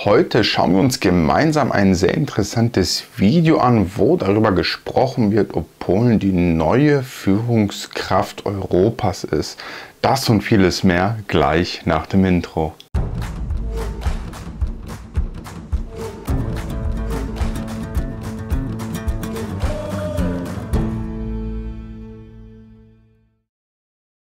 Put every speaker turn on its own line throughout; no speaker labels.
Heute schauen wir uns gemeinsam ein sehr interessantes Video an, wo darüber gesprochen wird, ob Polen die neue Führungskraft Europas ist. Das und vieles mehr gleich nach dem Intro.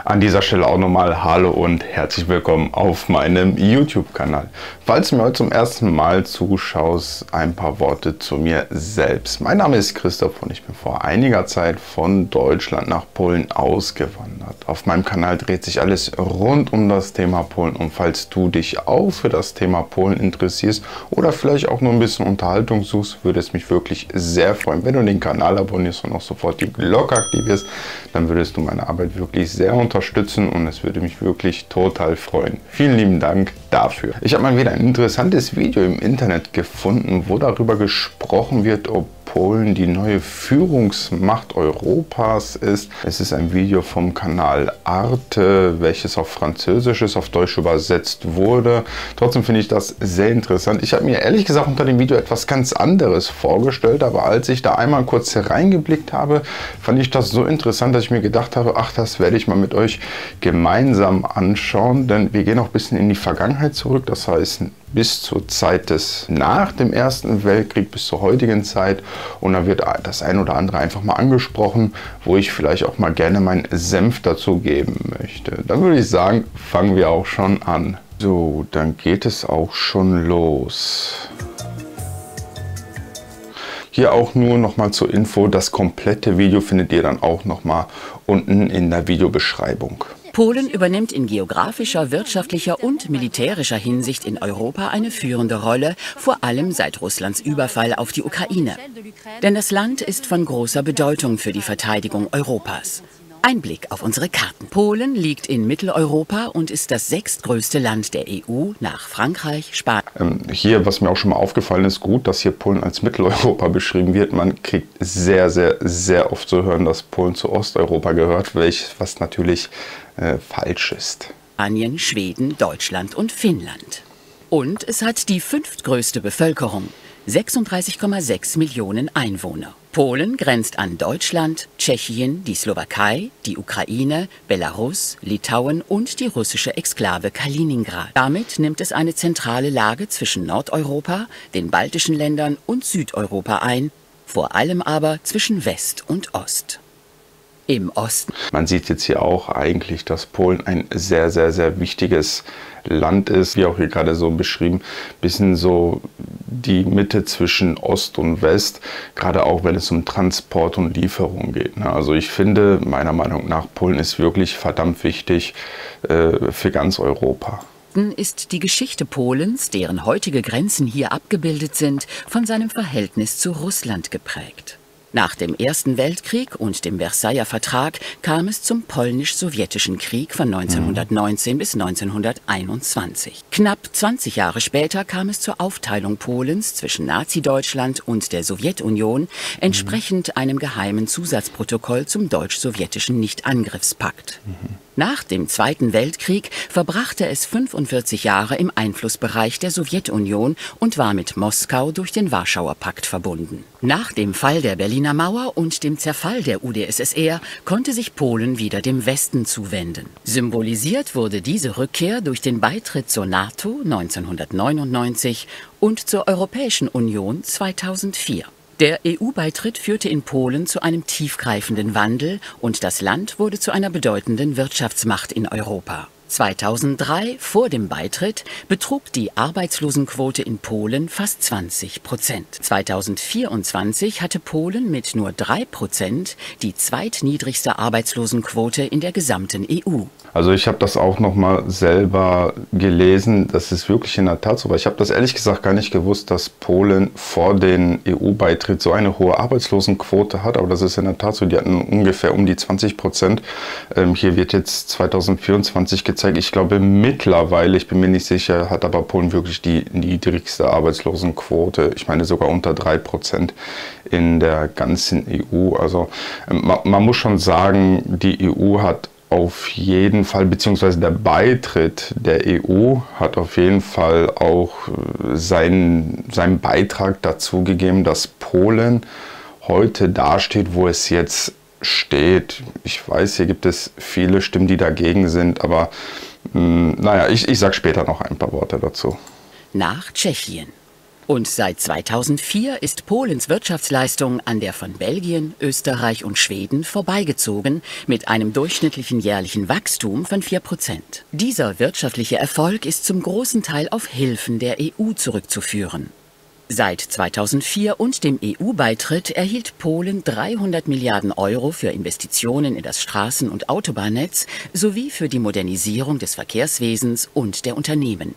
An dieser Stelle auch nochmal Hallo und herzlich willkommen auf meinem YouTube-Kanal. Falls du mir heute zum ersten Mal zuschaust, ein paar Worte zu mir selbst. Mein Name ist Christoph und ich bin vor einiger Zeit von Deutschland nach Polen ausgewandert. Auf meinem Kanal dreht sich alles rund um das Thema Polen und falls du dich auch für das Thema Polen interessierst oder vielleicht auch nur ein bisschen Unterhaltung suchst, würde es mich wirklich sehr freuen, wenn du den Kanal abonnierst und auch sofort die Glocke aktivierst. Dann würdest du meine Arbeit wirklich sehr unterstützen und es würde mich wirklich total freuen. Vielen lieben Dank dafür. Ich habe mal wieder ein interessantes Video im Internet gefunden, wo darüber gesprochen wird, ob Polen die neue Führungsmacht Europas ist. Es ist ein Video vom Kanal Arte, welches auf Französisch ist, auf Deutsch übersetzt wurde. Trotzdem finde ich das sehr interessant. Ich habe mir ehrlich gesagt unter dem Video etwas ganz anderes vorgestellt, aber als ich da einmal kurz reingeblickt habe, fand ich das so interessant, dass ich mir gedacht habe, ach, das werde ich mal mit euch gemeinsam anschauen, denn wir gehen auch ein bisschen in die Vergangenheit zurück, das heißt bis zur Zeit des nach dem Ersten Weltkrieg, bis zur heutigen Zeit. Und da wird das ein oder andere einfach mal angesprochen, wo ich vielleicht auch mal gerne meinen Senf dazu geben möchte. Dann würde ich sagen, fangen wir auch schon an. So, dann geht es auch schon los. Hier auch nur nochmal zur Info, das komplette Video findet ihr dann auch nochmal unten in der Videobeschreibung.
Polen übernimmt in geografischer, wirtschaftlicher und militärischer Hinsicht in Europa eine führende Rolle, vor allem seit Russlands Überfall auf die Ukraine. Denn das Land ist von großer Bedeutung für die Verteidigung Europas. Ein Blick auf unsere Karten. Polen liegt in Mitteleuropa und ist das sechstgrößte Land der EU nach Frankreich, Spanien.
Hier, was mir auch schon mal aufgefallen ist, gut, dass hier Polen als Mitteleuropa beschrieben wird. Man kriegt sehr oft zu hören, dass Polen zu Osteuropa gehört, was natürlich falsch ist.
Spanien, Schweden, Deutschland und Finnland. Und es hat die fünftgrößte Bevölkerung, 36,6 Millionen Einwohner. Polen grenzt an Deutschland, Tschechien, die Slowakei, die Ukraine, Belarus, Litauen und die russische Exklave Kaliningrad. Damit nimmt es eine zentrale Lage zwischen Nordeuropa, den baltischen Ländern und Südeuropa ein, vor allem aber zwischen West und Ost. Im Osten.
Man sieht jetzt hier auch eigentlich, dass Polen ein sehr wichtiges Land ist, wie auch hier gerade so beschrieben, bisschen so die Mitte zwischen Ost und West, gerade auch wenn es um Transport und Lieferung geht. Also ich finde, meiner Meinung nach, Polen ist wirklich verdammt wichtig für ganz Europa.
Ist die Geschichte Polens, deren heutige Grenzen hier abgebildet sind, von seinem Verhältnis zu Russland geprägt. Nach dem Ersten Weltkrieg und dem Versailler Vertrag kam es zum Polnisch-Sowjetischen Krieg von 1919 bis 1921. Knapp 20 Jahre später kam es zur Aufteilung Polens zwischen Nazi-Deutschland und der Sowjetunion, entsprechend einem geheimen Zusatzprotokoll zum deutsch-sowjetischen Nichtangriffspakt. Nach dem Zweiten Weltkrieg verbrachte es 45 Jahre im Einflussbereich der Sowjetunion und war mit Moskau durch den Warschauer Pakt verbunden. Nach dem Fall der Berliner Mauer und dem Zerfall der UdSSR konnte sich Polen wieder dem Westen zuwenden. Symbolisiert wurde diese Rückkehr durch den Beitritt zur NATO 1999 und zur Europäischen Union 2004. Der EU-Beitritt führte in Polen zu einem tiefgreifenden Wandel und das Land wurde zu einer bedeutenden Wirtschaftsmacht in Europa. 2003, vor dem Beitritt, betrug die Arbeitslosenquote in Polen fast 20%. 2024 hatte Polen mit nur 3% die zweitniedrigste Arbeitslosenquote in der gesamten EU.
Also ich habe das auch noch mal selber gelesen, das ist wirklich in der Tat so, weil ich habe das ehrlich gesagt gar nicht gewusst, dass Polen vor dem EU-Beitritt so eine hohe Arbeitslosenquote hat, aber das ist in der Tat so, die hatten ungefähr um die 20%. Hier wird jetzt 2024 gezeigt, ich glaube mittlerweile, ich bin mir nicht sicher, hat aber Polen wirklich die niedrigste Arbeitslosenquote, ich meine sogar unter 3% in der ganzen EU. Also man muss schon sagen, die EU hat auf jeden Fall, beziehungsweise der Beitritt der EU hat auf jeden Fall auch seinen Beitrag dazu gegeben, dass Polen heute dasteht, wo es jetzt steht. Ich weiß, hier gibt es viele Stimmen, die dagegen sind, aber naja, ich sage später noch ein paar Worte dazu.
Nach Tschechien. Und seit 2004 ist Polens Wirtschaftsleistung an der von Belgien, Österreich und Schweden vorbeigezogen, mit einem durchschnittlichen jährlichen Wachstum von 4%. Dieser wirtschaftliche Erfolg ist zum großen Teil auf Hilfen der EU zurückzuführen. Seit 2004 und dem EU-Beitritt erhielt Polen 300 Milliarden Euro für Investitionen in das Straßen- und Autobahnnetz sowie für die Modernisierung des Verkehrswesens und der Unternehmen.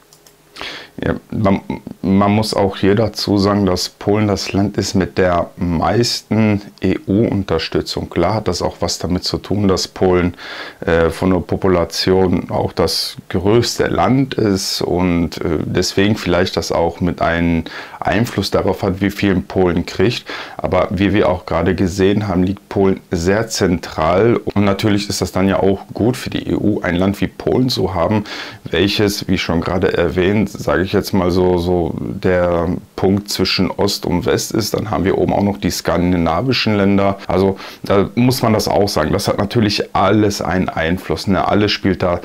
Ja, man muss auch hier dazu sagen, dass Polen das Land ist mit der meisten EU-Unterstützung. Klar hat das auch was damit zu tun, dass Polen von der Population auch das größte Land ist und deswegen vielleicht das auch mit einem Einfluss darauf hat, wie viel Polen kriegt. Aber wie wir auch gerade gesehen haben, liegt Polen sehr zentral und natürlich ist das dann ja auch gut für die EU, ein Land wie Polen zu haben, welches, wie schon gerade erwähnt, sage ich jetzt mal so der Punkt zwischen Ost und West ist. Dann haben wir oben auch noch die skandinavischen Länder. Also da muss man das auch sagen. Das hat natürlich alles einen Einfluss. Ne? Alles spielt da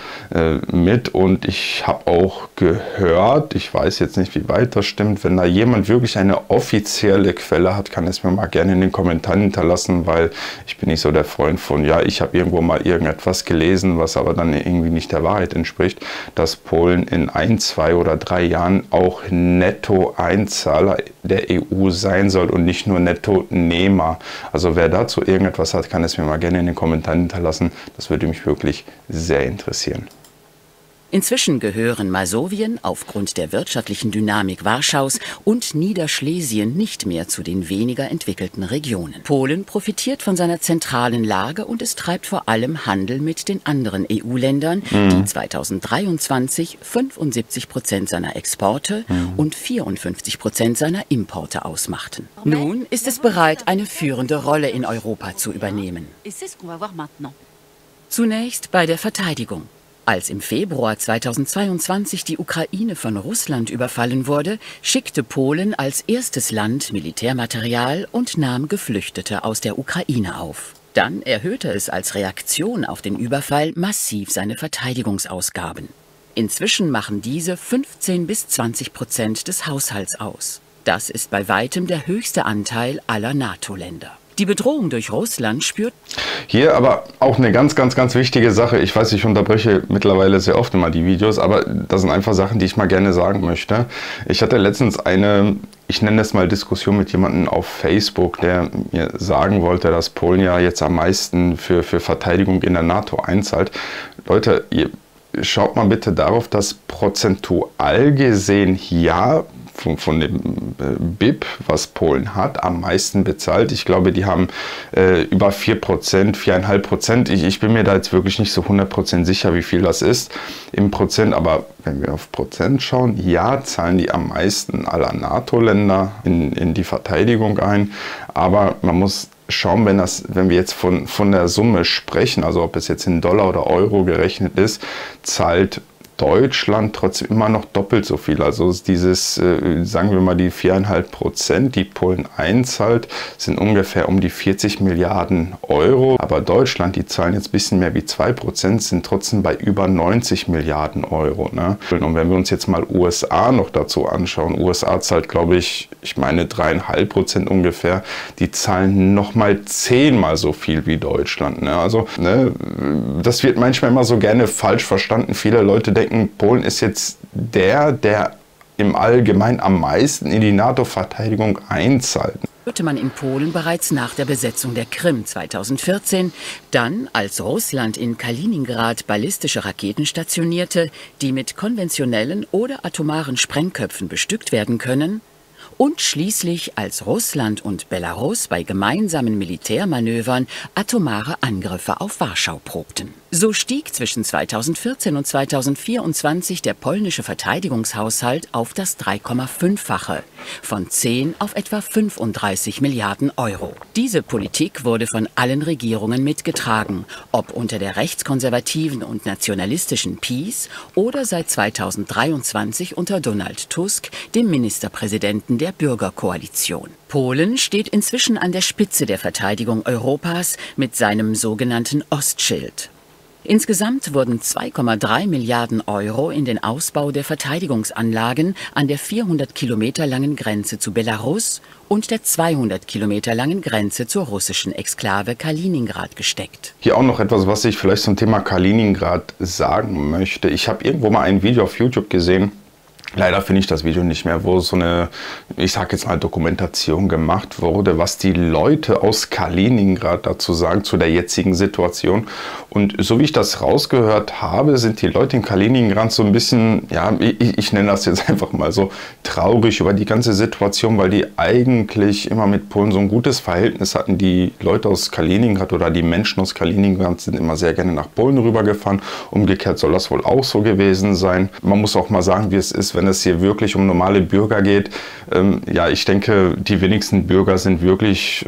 mit und ich habe auch gehört, ich weiß jetzt nicht, wie weit das stimmt, wenn da jemand wirklich eine offizielle Quelle hat, kann es mir mal gerne in den Kommentaren hinterlassen, weil ich bin nicht so der Freund von, ja, ich habe irgendwo mal irgendetwas gelesen, was aber dann irgendwie nicht der Wahrheit entspricht, dass Polen in 1, 2 oder 3 Jahren auch Nettoeinzahler der EU sein soll und nicht nur Nettonehmer. Also wer dazu irgendetwas hat, kann es mir mal gerne in den Kommentaren hinterlassen. Das würde mich wirklich sehr interessieren.
Inzwischen gehören Masowien aufgrund der wirtschaftlichen Dynamik Warschaus und Niederschlesien nicht mehr zu den weniger entwickelten Regionen. Polen profitiert von seiner zentralen Lage und es treibt vor allem Handel mit den anderen EU-Ländern, die 2023 75% seiner Exporte und 54% seiner Importe ausmachten. Nun ist es bereit, eine führende Rolle in Europa zu übernehmen. Zunächst bei der Verteidigung. Als im Februar 2022 die Ukraine von Russland überfallen wurde, schickte Polen als erstes Land Militärmaterial und nahm Geflüchtete aus der Ukraine auf. Dann erhöhte es als Reaktion auf den Überfall massiv seine Verteidigungsausgaben. Inzwischen machen diese 15–20% des Haushalts aus. Das ist bei weitem der höchste Anteil aller NATO-Länder. Die Bedrohung durch Russland spürt
hier aber auch eine ganz wichtige Sache. Ich weiß, ich unterbreche mittlerweile sehr oft immer die Videos, aber das sind einfach Sachen, die ich mal gerne sagen möchte. Ich hatte letztens eine, ich nenne es mal Diskussion mit jemandem auf Facebook, der mir sagen wollte, dass Polen ja jetzt am meisten für Verteidigung in der NATO einzahlt. Leute, schaut mal bitte darauf, dass prozentual gesehen ja von dem BIP, was Polen hat, am meisten bezahlt. Ich glaube, die haben über 4%, 4,5%. Ich bin mir da jetzt wirklich nicht so 100% sicher, wie viel das ist im Prozent. Aber wenn wir auf Prozent schauen, ja, zahlen die am meisten aller NATO-Länder in die Verteidigung ein. Aber man muss schauen, wenn wir jetzt von der Summe sprechen, also ob es jetzt in Dollar oder Euro gerechnet ist, zahlt Deutschland trotzdem immer noch doppelt so viel. Also dieses, sagen wir mal, die 4,5%, die Polen einzahlt, sind ungefähr um die 40 Milliarden Euro. Aber Deutschland, die zahlen jetzt ein bisschen mehr wie 2%, sind trotzdem bei über 90 Milliarden Euro. Ne? Und wenn wir uns jetzt mal USA noch dazu anschauen, USA zahlt, glaube ich meine 3,5% ungefähr, die zahlen nochmal 10-mal so viel wie Deutschland. Ne? Also ne, das wird manchmal immer so gerne falsch verstanden. Viele Leute denken, Polen ist jetzt der im Allgemeinen am meisten in die NATO-Verteidigung einzahlt.
Hörte man in Polen bereits nach der Besetzung der Krim 2014, dann als Russland in Kaliningrad ballistische Raketen stationierte, die mit konventionellen oder atomaren Sprengköpfen bestückt werden können, und schließlich als Russland und Belarus bei gemeinsamen Militärmanövern atomare Angriffe auf Warschau probten. So stieg zwischen 2014 und 2024 der polnische Verteidigungshaushalt auf das 3,5-fache, von 10 auf etwa 35 Milliarden Euro. Diese Politik wurde von allen Regierungen mitgetragen, ob unter der rechtskonservativen und nationalistischen PiS oder seit 2023 unter Donald Tusk, dem Ministerpräsidenten der Bürgerkoalition. Polen steht inzwischen an der Spitze der Verteidigung Europas mit seinem sogenannten Ostschild. Insgesamt wurden 2,3 Milliarden Euro in den Ausbau der Verteidigungsanlagen an der 400 Kilometer langen Grenze zu Belarus und der 200 Kilometer langen Grenze zur russischen Exklave Kaliningrad gesteckt.
Hier auch noch etwas, was ich vielleicht zum Thema Kaliningrad sagen möchte. Ich habe irgendwo mal ein Video auf YouTube gesehen. Leider finde ich das Video nicht mehr, wo so eine, ich sage jetzt mal, Dokumentation gemacht wurde, was die Leute aus Kaliningrad dazu sagen, zu der jetzigen Situation. Und so wie ich das rausgehört habe, sind die Leute in Kaliningrad so ein bisschen, ja, ich nenne das jetzt einfach mal so, traurig über die ganze Situation, weil die eigentlich immer mit Polen so ein gutes Verhältnis hatten. Die Leute aus Kaliningrad oder die Menschen aus Kaliningrad sind immer sehr gerne nach Polen rübergefahren. Umgekehrt soll das wohl auch so gewesen sein. Man muss auch mal sagen, wie es ist, wenn es hier wirklich um normale Bürger geht. Ja, ich denke, die wenigsten Bürger sind wirklich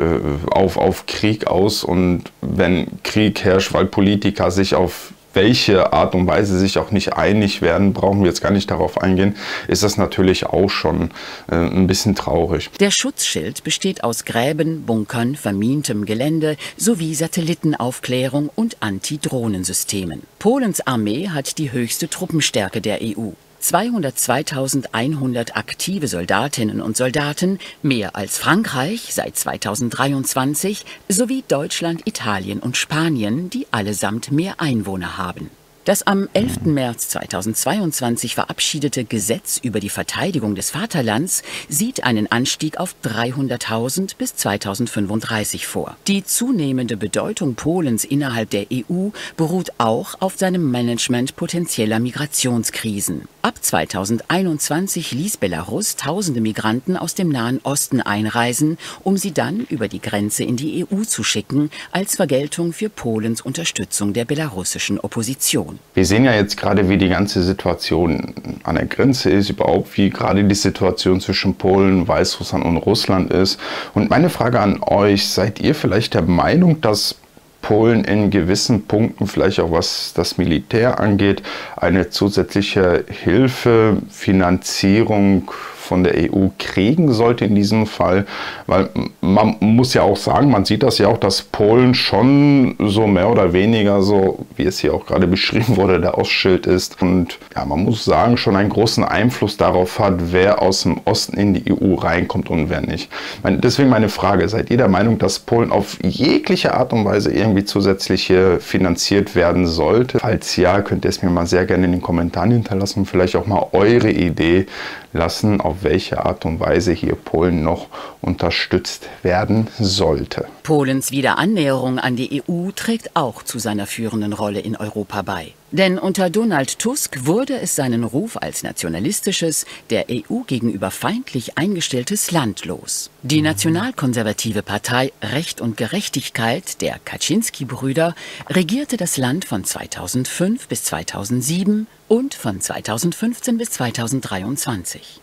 auf Krieg aus, und wenn Krieg herrscht, weil Politiker sich auf welche Art und Weise sich auch nicht einig werden, brauchen wir jetzt gar nicht darauf eingehen, ist das natürlich auch schon ein bisschen traurig.
Der Schutzschild besteht aus Gräben, Bunkern, vermintem Gelände sowie Satellitenaufklärung und Anti-Drohnensystemen. Polens Armee hat die höchste Truppenstärke der EU. 202.100 aktive Soldatinnen und Soldaten, mehr als Frankreich seit 2023, sowie Deutschland, Italien und Spanien, die allesamt mehr Einwohner haben. Das am 11. März 2022 verabschiedete Gesetz über die Verteidigung des Vaterlands sieht einen Anstieg auf 300.000 bis 2035 vor. Die zunehmende Bedeutung Polens innerhalb der EU beruht auch auf seinem Management potenzieller Migrationskrisen. Ab 2021 ließ Belarus tausende Migranten aus dem Nahen Osten einreisen, um sie dann über die Grenze in die EU zu schicken, als Vergeltung für Polens Unterstützung der belarussischen Opposition.
Wir sehen ja jetzt gerade, wie die ganze Situation an der Grenze ist, überhaupt wie gerade die Situation zwischen Polen, Weißrussland und Russland ist. Und meine Frage an euch, seid ihr vielleicht der Meinung, dass Polen in gewissen Punkten, vielleicht auch was das Militär angeht, eine zusätzliche Hilfe, Finanzierung von der EU kriegen sollte in diesem Fall? Weil man muss ja auch sagen, man sieht das ja auch, dass Polen schon so mehr oder weniger so, wie es hier auch gerade beschrieben wurde, der Ostschild ist. Und ja, man muss sagen, schon einen großen Einfluss darauf hat, wer aus dem Osten in die EU reinkommt und wer nicht. Deswegen meine Frage, seid ihr der Meinung, dass Polen auf jegliche Art und Weise irgendwie zusätzlich finanziert werden sollte? Falls ja, könnt ihr es mir mal sehr gerne in den Kommentaren hinterlassen und vielleicht auch mal eure Idee lassen, auf welche Art und Weise hier Polen noch unterstützt werden sollte.
Polens Wiederannäherung an die EU trägt auch zu seiner führenden Rolle in Europa bei. Denn unter Donald Tusk wurde es seinen Ruf als nationalistisches, der EU gegenüber feindlich eingestelltes Land los. Die nationalkonservative Partei Recht und Gerechtigkeit der Kaczynski-Brüder regierte das Land von 2005 bis 2007 und von 2015 bis 2023.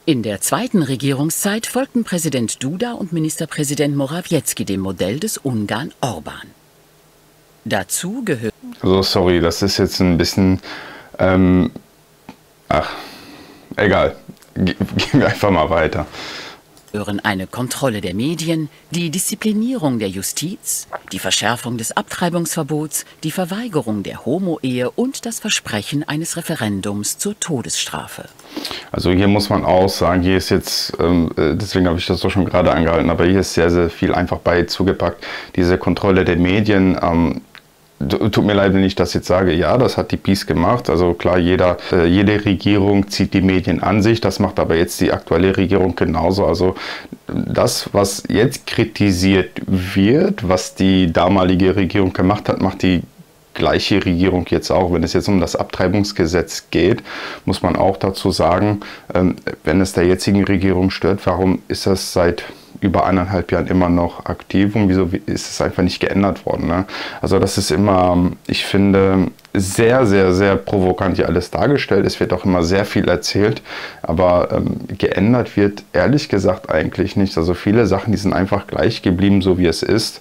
In der zweiten Regierungszeit folgten Präsident Duda und Ministerpräsident Morawiecki dem Modell des Ungarn Orbán. Dazu gehört...
Also sorry, das ist jetzt ein bisschen... egal. Gehen wir einfach mal weiter.
Eine Kontrolle der Medien, die Disziplinierung der Justiz, die Verschärfung des Abtreibungsverbots, die Verweigerung der Homo-Ehe und das Versprechen eines Referendums zur Todesstrafe.
Also hier muss man auch sagen, hier ist jetzt, deswegen habe ich das doch schon gerade angehalten, aber hier ist sehr, sehr viel einfach bei zugepackt. Diese Kontrolle der Medien, tut mir leid, wenn ich das jetzt sage, ja, das hat die PiS gemacht. Also klar, jede Regierung zieht die Medien an sich. Das macht aber jetzt die aktuelle Regierung genauso. Also das, was jetzt kritisiert wird, was die damalige Regierung gemacht hat, macht die gleiche Regierung jetzt auch. Wenn es jetzt um das Abtreibungsgesetz geht, muss man auch dazu sagen, wenn es der jetzigen Regierung stört, warum ist das seit über 1,5 Jahren immer noch aktiv und wieso ist es einfach nicht geändert worden? Ne? Also das ist immer, ich finde, sehr, sehr, sehr provokant hier alles dargestellt. Es wird auch immer sehr viel erzählt, aber geändert wird ehrlich gesagt eigentlich nicht. Also viele Sachen, die sind einfach gleich geblieben, so wie es ist.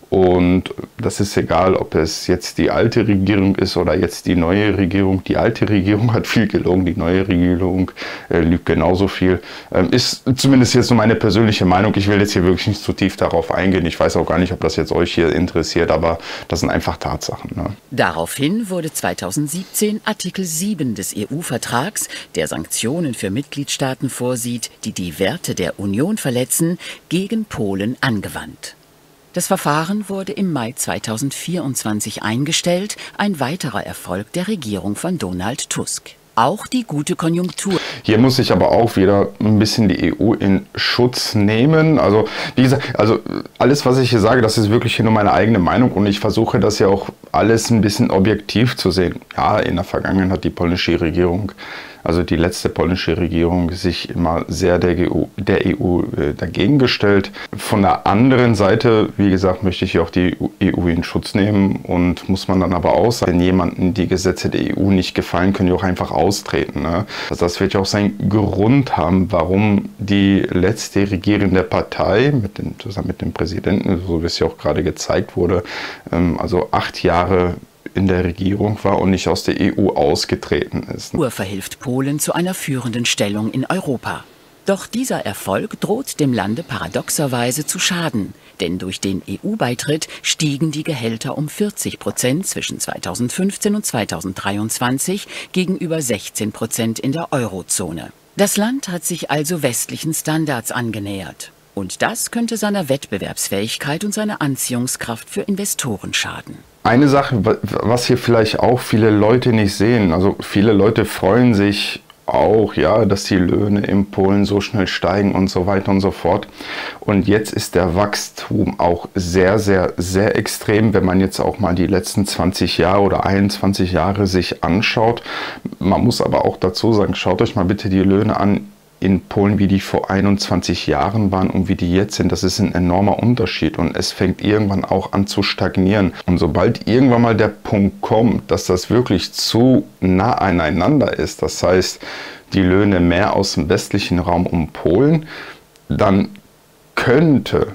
Und das ist egal, ob es jetzt die alte Regierung ist oder jetzt die neue Regierung. Die alte Regierung hat viel gelogen, die neue Regierung lügt genauso viel. Ist zumindest jetzt so meine persönliche Meinung. Ich will jetzt hier wirklich nicht zu tief darauf eingehen. Ich weiß auch gar nicht, ob das jetzt euch hier interessiert, aber das sind einfach Tatsachen. Ne?
Daraufhin wurde 2017 Artikel 7 des EU-Vertrags, der Sanktionen für Mitgliedstaaten vorsieht, die die Werte der Union verletzen, gegen Polen angewandt. Das Verfahren wurde im Mai 2024 eingestellt, ein weiterer Erfolg der Regierung von Donald Tusk. Auch die gute Konjunktur.
Hier muss ich aber auch wieder ein bisschen die EU in Schutz nehmen. Also wie gesagt, also alles, was ich hier sage, das ist wirklich hier nur meine eigene Meinung und ich versuche das ja auch alles ein bisschen objektiv zu sehen. Ja, in der Vergangenheit hat die polnische Regierung, also die letzte polnische Regierung, sich immer sehr der EU dagegen gestellt. Von der anderen Seite, wie gesagt, möchte ich hier auch die EU in Schutz nehmen und muss man dann aber auch sagen, wenn jemandem die Gesetze der EU nicht gefallen, können die auch einfach austreten. Ne? Also das wird ja auch seinen Grund haben, warum die letzte regierende Partei zusammen mit dem Präsidenten, so wie es ja auch gerade gezeigt wurde, also 8 Jahre in der Regierung war und nicht aus der EU ausgetreten ist.
Verhilft Polen zu einer führenden Stellung in Europa. Doch dieser Erfolg droht dem Lande paradoxerweise zu schaden, denn durch den EU-Beitritt stiegen die Gehälter um 40% zwischen 2015 und 2023 gegenüber 16% in der Eurozone. Das Land hat sich also westlichen Standards angenähert. Und das könnte seiner Wettbewerbsfähigkeit und seiner Anziehungskraft für Investoren schaden.
Eine Sache, was hier vielleicht auch viele Leute nicht sehen, also viele Leute freuen sich auch, ja, dass die Löhne in Polen so schnell steigen und so weiter und so fort. Und jetzt ist der Wachstum auch sehr, sehr, sehr extrem, wenn man jetzt auch mal die letzten 20 Jahre oder 21 Jahre sich anschaut. Man muss aber auch dazu sagen, schaut euch mal bitte die Löhne an in Polen, wie die vor 21 Jahren waren und wie die jetzt sind. Das ist ein enormer Unterschied und es fängt irgendwann auch an zu stagnieren. Und sobald irgendwann mal der Punkt kommt, dass das wirklich zu nah aneinander ist, das heißt, die Löhne mehr aus dem westlichen Raum um Polen, dann könnte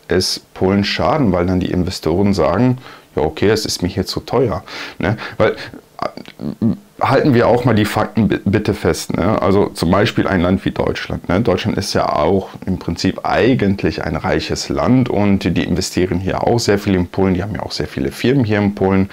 es Polen schaden, weil dann die Investoren sagen, ja okay, es ist mir hier zu teuer. Ne? Weil halten wir auch mal die Fakten bitte fest. Ne? Also zum Beispiel ein Land wie Deutschland. Ne? Deutschland ist ja auch im Prinzip eigentlich ein reiches Land und die investieren hier auch sehr viel in Polen. Die haben ja auch sehr viele Firmen hier in Polen.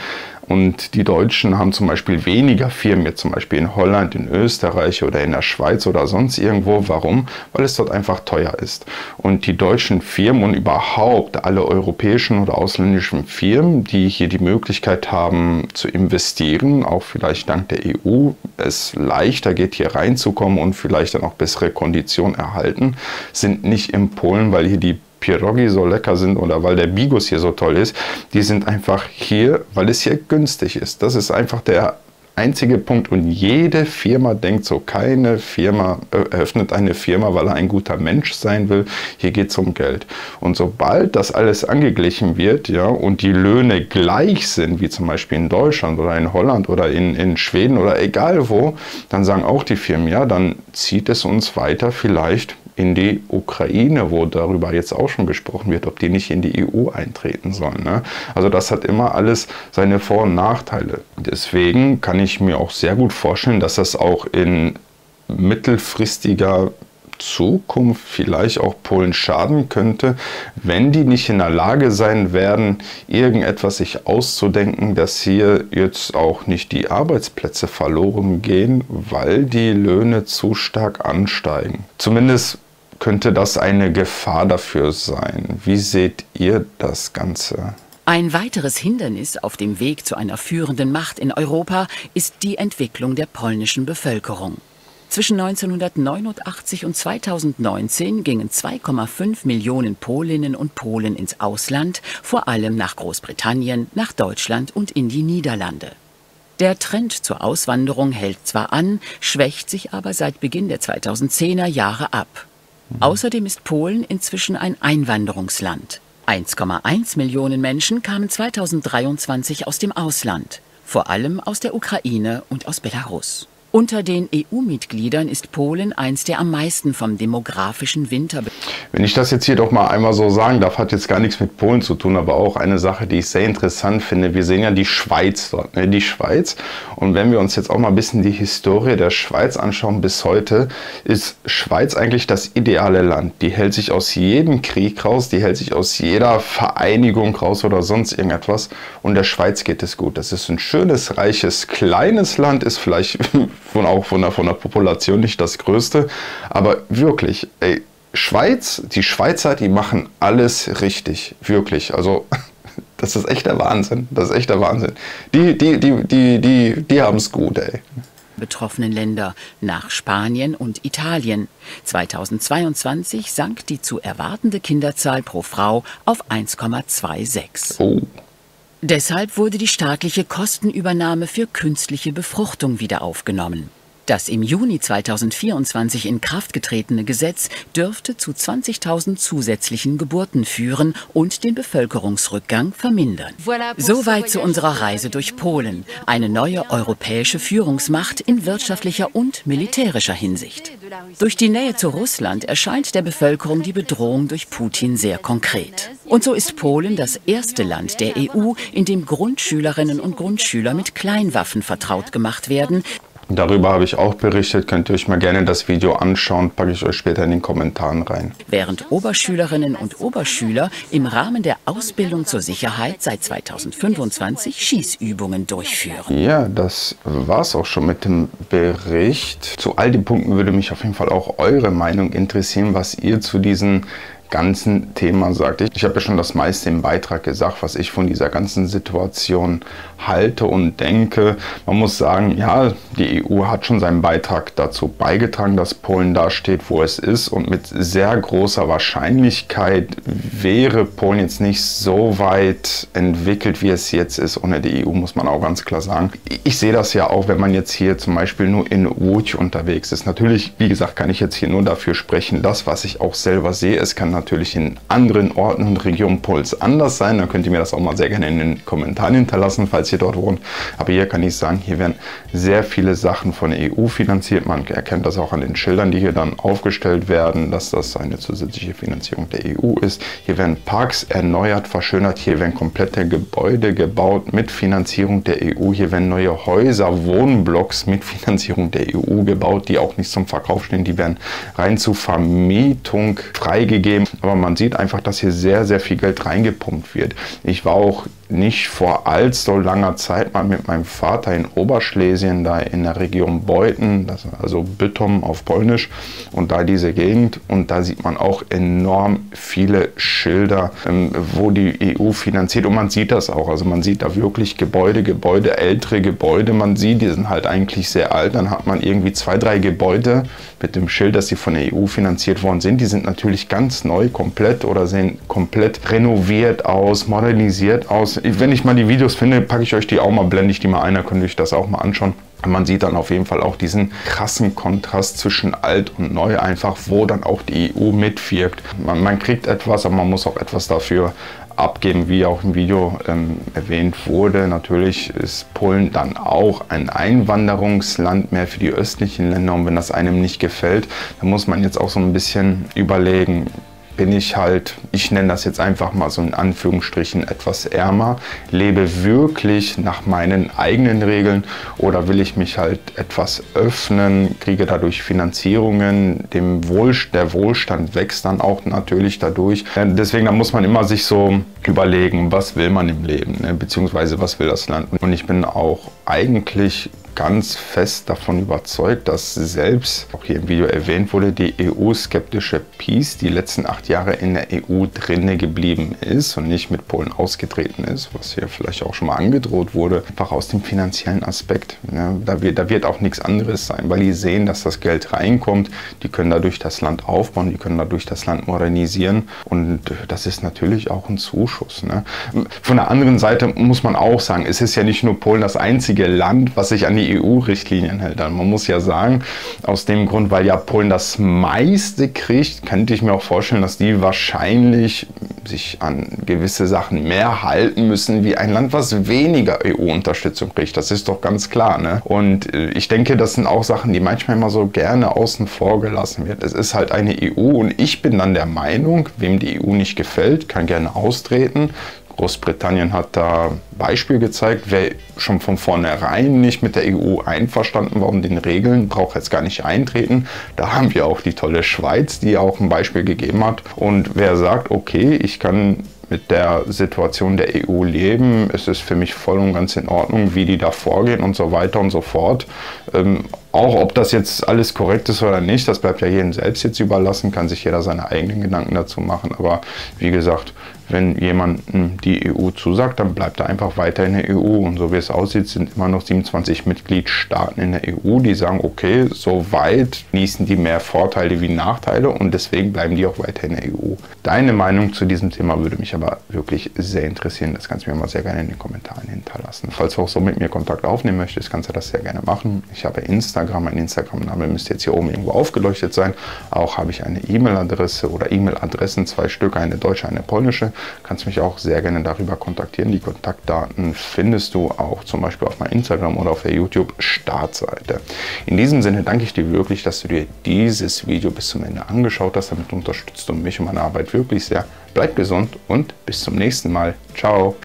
Und die Deutschen haben zum Beispiel weniger Firmen, jetzt zum Beispiel in Holland, in Österreich oder in der Schweiz oder sonst irgendwo. Warum? Weil es dort einfach teuer ist. Und die deutschen Firmen und überhaupt alle europäischen oder ausländischen Firmen, die hier die Möglichkeit haben zu investieren, auch vielleicht dank der EU, es leichter geht, hier reinzukommen und vielleicht dann auch bessere Konditionen erhalten, sind nicht in Polen, weil hier die Pierogi so lecker sind oder weil der Bigos hier so toll ist. Die sind einfach hier, weil es hier günstig ist. Das ist einfach der einzige Punkt. Und jede Firma denkt so, keine Firma eröffnet eine Firma, weil er ein guter Mensch sein will. Hier geht es um Geld. Und sobald das alles angeglichen wird, ja, und die Löhne gleich sind, wie zum Beispiel in Deutschland oder in Holland oder in Schweden oder egal wo, dann sagen auch die Firmen, ja, dann zieht es uns weiter vielleicht in die Ukraine, wo darüber jetzt auch schon gesprochen wird, ob die nicht in die EU eintreten sollen. Ne? Also das hat immer alles seine Vor- und Nachteile. Deswegen kann ich mir auch sehr gut vorstellen, dass das auch in mittelfristiger Zukunft vielleicht auch Polen schaden könnte, wenn die nicht in der Lage sein werden, irgendetwas sich auszudenken, dass hier jetzt auch nicht die Arbeitsplätze verloren gehen, weil die Löhne zu stark ansteigen. Zumindest könnte das eine Gefahr dafür sein. Wie seht ihr das Ganze?
Ein weiteres Hindernis auf dem Weg zu einer führenden Macht in Europa ist die Entwicklung der polnischen Bevölkerung. Zwischen 1989 und 2019 gingen 2,5 Millionen Polinnen und Polen ins Ausland, vor allem nach Großbritannien, nach Deutschland und in die Niederlande. Der Trend zur Auswanderung hält zwar an, schwächt sich aber seit Beginn der 2010er Jahre ab. Außerdem ist Polen inzwischen ein Einwanderungsland. 1,1 Millionen Menschen kamen 2023 aus dem Ausland, vor allem aus der Ukraine und aus Belarus. Unter den EU-Mitgliedern ist Polen eins der am meisten vom demografischen Winter.
Wenn ich das jetzt hier doch mal einmal so sagen darf, hat jetzt gar nichts mit Polen zu tun, aber auch eine Sache, die ich sehr interessant finde. Wir sehen ja die Schweiz dort, ne? Die Schweiz. Und wenn wir uns jetzt auch mal ein bisschen die Historie der Schweiz anschauen, bis heute ist Schweiz eigentlich das ideale Land. Die hält sich aus jedem Krieg raus, die hält sich aus jeder Vereinigung raus oder sonst irgendetwas. Und der Schweiz geht es gut. Das ist ein schönes, reiches, kleines Land, ist vielleicht auch von der Population nicht das größte, aber wirklich, ey, Schweiz, die Schweizer, die machen alles richtig, wirklich, also das ist echt der Wahnsinn, das ist echt der Wahnsinn. Die haben es gut, ey.
Betroffenen Länder nach Spanien und Italien. 2022 sank die zu erwartende Kinderzahl pro Frau auf 1,26.
Oh.
Deshalb wurde die staatliche Kostenübernahme für künstliche Befruchtung wieder aufgenommen. Das im Juni 2024 in Kraft getretene Gesetz dürfte zu 20.000 zusätzlichen Geburten führen und den Bevölkerungsrückgang vermindern. Soweit zu unserer Reise durch Polen, eine neue europäische Führungsmacht in wirtschaftlicher und militärischer Hinsicht. Durch die Nähe zu Russland erscheint der Bevölkerung die Bedrohung durch Putin sehr konkret. Und so ist Polen das erste Land der EU, in dem Grundschülerinnen und Grundschüler mit Kleinwaffen vertraut gemacht werden.
Darüber habe ich auch berichtet, könnt ihr euch mal gerne das Video anschauen, packe ich euch später in den Kommentaren rein.
Während Oberschülerinnen und Oberschüler im Rahmen der Ausbildung zur Sicherheit seit 2025 Schießübungen durchführen.
Ja, das war's auch schon mit dem Bericht. Zu all den Punkten würde mich auf jeden Fall auch eure Meinung interessieren, was ihr zu diesen ganzen Thema sagt. Ich habe ja schon das meiste im Beitrag gesagt, was ich von dieser ganzen Situation halte und denke. Man muss sagen, ja, die EU hat schon seinen Beitrag dazu beigetragen, dass Polen da steht, wo es ist, und mit sehr großer Wahrscheinlichkeit wäre Polen jetzt nicht so weit entwickelt, wie es jetzt ist. Ohne die EU, muss man auch ganz klar sagen. Ich sehe das ja auch, wenn man jetzt hier zum Beispiel nur in Łódź unterwegs ist. Natürlich, wie gesagt, kann ich jetzt hier nur dafür sprechen, das, was ich auch selber sehe. Es kann natürlich in anderen Orten und Regionen Polens anders sein. Da könnt ihr mir das auch mal sehr gerne in den Kommentaren hinterlassen, falls ihr dort wohnt. Aber hier kann ich sagen, hier werden sehr viele Sachen von der EU finanziert. Man erkennt das auch an den Schildern, die hier dann aufgestellt werden, dass das eine zusätzliche Finanzierung der EU ist. Hier werden Parks erneuert, verschönert. Hier werden komplette Gebäude gebaut mit Finanzierung der EU. Hier werden neue Häuser, Wohnblocks mit Finanzierung der EU gebaut, die auch nicht zum Verkauf stehen. Die werden rein zur Vermietung freigegeben. Aber man sieht einfach, dass hier sehr, sehr viel Geld reingepumpt wird. Ich war auch nicht vor allzu langer Zeit mal mit meinem Vater in Oberschlesien, da in der Region Beuthen, also Bytom auf Polnisch, und da diese Gegend, und da sieht man auch enorm viele Schilder, wo die EU finanziert, und man sieht das auch, also man sieht da wirklich Gebäude, ältere Gebäude, man sieht, die sind halt eigentlich sehr alt, dann hat man irgendwie 2, 3 Gebäude mit dem Schild, dass sie von der EU finanziert worden sind, die sind natürlich ganz neu, komplett, oder sehen komplett renoviert aus, modernisiert aus. Wenn ich mal die Videos finde, packe ich euch die auch mal, blende ich die mal ein, dann könnt ihr euch das auch mal anschauen. Man sieht dann auf jeden Fall auch diesen krassen Kontrast zwischen alt und neu, einfach wo dann auch die EU mitwirkt. Man kriegt etwas, aber man muss auch etwas dafür abgeben, wie auch im Video erwähnt wurde. Natürlich ist Polen dann auch ein Einwanderungsland mehr für die östlichen Länder, und wenn das einem nicht gefällt, dann muss man jetzt auch so ein bisschen überlegen, bin ich halt, ich nenne das jetzt einfach mal so in Anführungsstrichen, etwas ärmer, lebe wirklich nach meinen eigenen Regeln, oder will ich mich halt etwas öffnen, kriege dadurch Finanzierungen, der Wohlstand wächst dann auch natürlich dadurch. Deswegen, da muss man immer sich so überlegen, was will man im Leben, ne? Beziehungsweise was will das Land. Und ich bin auch eigentlich ganz fest davon überzeugt, dass selbst, auch hier im Video erwähnt wurde, die EU-skeptische PiS die letzten 8 Jahre in der EU drinne geblieben ist und nicht mit Polen ausgetreten ist, was hier vielleicht auch schon mal angedroht wurde, einfach aus dem finanziellen Aspekt. Ja, da wird auch nichts anderes sein, weil die sehen, dass das Geld reinkommt, die können dadurch das Land aufbauen, die können dadurch das Land modernisieren, und das ist natürlich auch ein Zuschuss. Ne? Von der anderen Seite muss man auch sagen, es ist ja nicht nur Polen das einzige Land, was sich an die die EU-Richtlinien hält. Also man muss ja sagen, aus dem Grund, weil ja Polen das meiste kriegt, könnte ich mir auch vorstellen, dass die wahrscheinlich sich an gewisse Sachen mehr halten müssen, wie ein Land, was weniger EU-Unterstützung kriegt. Das ist doch ganz klar, ne? Und ich denke, das sind auch Sachen, die manchmal immer so gerne außen vor gelassen wird. Es ist halt eine EU und ich bin dann der Meinung, wem die EU nicht gefällt, kann gerne austreten. Großbritannien hat da Beispiel gezeigt, wer schon von vornherein nicht mit der EU einverstanden war und den Regeln, braucht jetzt gar nicht eintreten. Da haben wir auch die tolle Schweiz, die auch ein Beispiel gegeben hat. Und wer sagt, okay, ich kann mit der Situation der EU leben, es ist für mich voll und ganz in Ordnung, wie die da vorgehen und so weiter und so fort. Auch ob das jetzt alles korrekt ist oder nicht, das bleibt ja jedem selbst jetzt überlassen, kann sich jeder seine eigenen Gedanken dazu machen. Aber wie gesagt, wenn jemandem die EU zusagt, dann bleibt er einfach weiter in der EU. Und so wie es aussieht, sind immer noch 27 Mitgliedstaaten in der EU, die sagen, okay, soweit genießen die mehr Vorteile wie Nachteile und deswegen bleiben die auch weiter in der EU. Deine Meinung zu diesem Thema würde mich aber wirklich sehr interessieren. Das kannst du mir mal sehr gerne in den Kommentaren hinterlassen. Falls du auch so mit mir Kontakt aufnehmen möchtest, kannst du das sehr gerne machen. Ich habe Instagram, mein Instagram-Name müsste jetzt hier oben irgendwo aufgeleuchtet sein. Auch habe ich eine E-Mail-Adresse oder E-Mail-Adressen, 2 Stück, eine deutsche, eine polnische. Kannst mich auch sehr gerne darüber kontaktieren. Die Kontaktdaten findest du auch zum Beispiel auf meinem Instagram oder auf der YouTube-Startseite. In diesem Sinne danke ich dir wirklich, dass du dir dieses Video bis zum Ende angeschaut hast. Damit unterstützt du mich und meine Arbeit wirklich sehr. Bleib gesund und bis zum nächsten Mal. Ciao.